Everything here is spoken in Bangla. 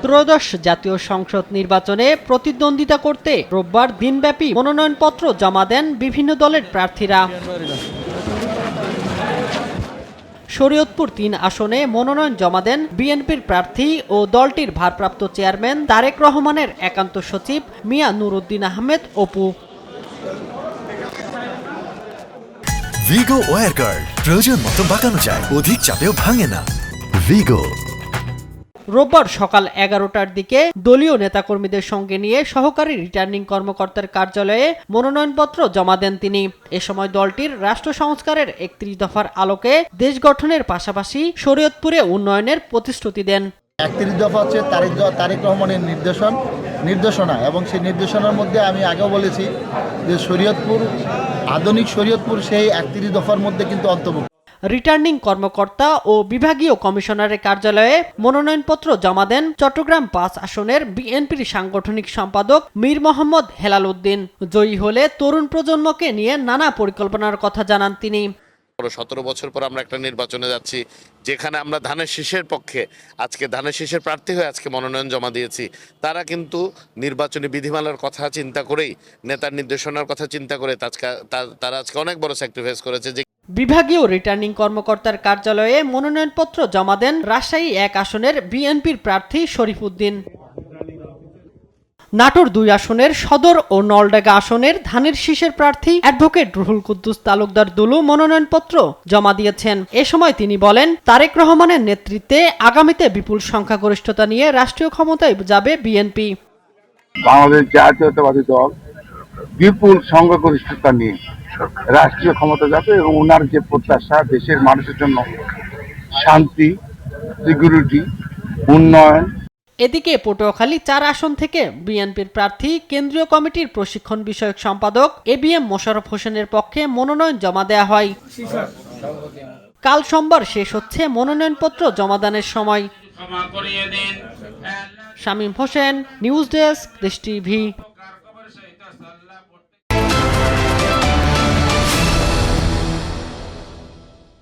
ত্রয়োদশ জাতীয় সংসদ নির্বাচনে প্রতিদ্বন্দ্বিতা করতে রোববার দিনব্যাপী মনোনয়নপত্র জমা দেন বিভিন্ন দলের প্রার্থীরা। শরীয়তপুর ৩ আসনে মনোনয়ন জমা দেন বিএনপির প্রার্থী ও দলটির ভারপ্রাপ্ত চেয়ারম্যান তারেক রহমানের একান্ত সচিব মিয়া নুরুদ্দিন আহমেদ অপু। ভিগো ওয়্যার গার্ড প্রয়োজন মতো বাঁকানো যায়, অধিক চাপেও ভাঙে না। ভিগো। রোববার সকাল ১১টার দিকে দলীয় নেতাকর্মীদের সঙ্গে নিয়ে সহকারী রিটার্নিং কর্মকর্তার কার্যালয়ে মনোনয়নপত্র জমা দেন তিনি। এ সময় দলটির রাষ্ট্র সংস্কারের ৩১ দফার আলোকে দেশ গঠনের পাশাপাশি শরীয়তপুরে উন্নয়নের প্রতিশ্রুতি দেন। ৩১ দফা হচ্ছে তারেক রহমানের নির্দেশনা, এবং সেই নির্দেশনার মধ্যে আমি আগেও বলেছি যে শরীয়তপুর, আধুনিক শরীয়তপুর সেই ৩১ দফার মধ্যে কিন্তু অন্তর্ভুক্ত। রিটার্নিং কর্মকর্তা ও বিভাগীয় কমিশনারের কার্যালয়ে মনোনয়নপত্র জমা দেন চট্টগ্রাম ৫ আসনের বিএনপির সাংগঠনিক সম্পাদক মীর মোহাম্মদ হেলাল উদ্দিন। জয়ী হলে তরুণ প্রজন্মকে নিয়ে নানা পরিকল্পনার কথা জানান তিনি। ১৭ বছর পর আমরা একটা নির্বাচনে যাচ্ছি, যেখানে আমরা ধানের শীষের পক্ষে, আজকে ধানের শীষের প্রার্থী হয়ে আজকে মনোনয়ন জমা দিয়েছি। তারা কিন্তু নির্বাচনী বিধিমালার কথা চিন্তা করেই, নেতার নির্দেশনার কথা চিন্তা করে তারা আজকে অনেক বড় স্যাক্রিফাইস করেছে। যে বিভাগীয় রিটার্নিং কর্মকর্তার কার্যালয়ে মনোনয়নপত্র জমা দেন রাজশাহী ১ আসনের বিএনপির প্রার্থী শরীফ উদ্দিন। নাটোর ২ আসনের সদর ও নলডাঙ্গা আসনের ধানের শীষের প্রার্থী অ্যাডভোকেট রুহুল কুদ্দুস তালুকদার দুলু মনোনয়নপত্র জমা দিয়েছেন। এ সময় তিনি বলেন, তারেক রহমানের নেতৃত্বে আগামীতে বিপুল সংখ্যাগরিষ্ঠতা নিয়ে রাষ্ট্রীয় ক্ষমতায় যাবে বিএনপি। বাংলাদেশ জাতীয়তাবাদী দল বিপুল সংখ্যাগরিষ্ঠতা নিয়ে রাষ্ট্রীয় ক্ষমতা যাবে, এবং ওনার যে প্রত্যাশা দেশের মানুষের জন্য শান্তি, সিকিউরিটি, উন্নয়ন। এদিকে পটুয়াখালী ৪ আসন থেকে বিএনপির প্রার্থী কেন্দ্রীয় কমিটির প্রশিক্ষণ বিষয়ক সম্পাদক এবিএম মোশাররফ হোসেনের পক্ষে মনোনয়ন জমা দেওয়া হয়। কাল সোমবার শেষ হচ্ছে মনোনয়নপত্র জমাদানের সময়। শামীম হোসেন, নিউজ ডেস্ক, দেশ টিভি।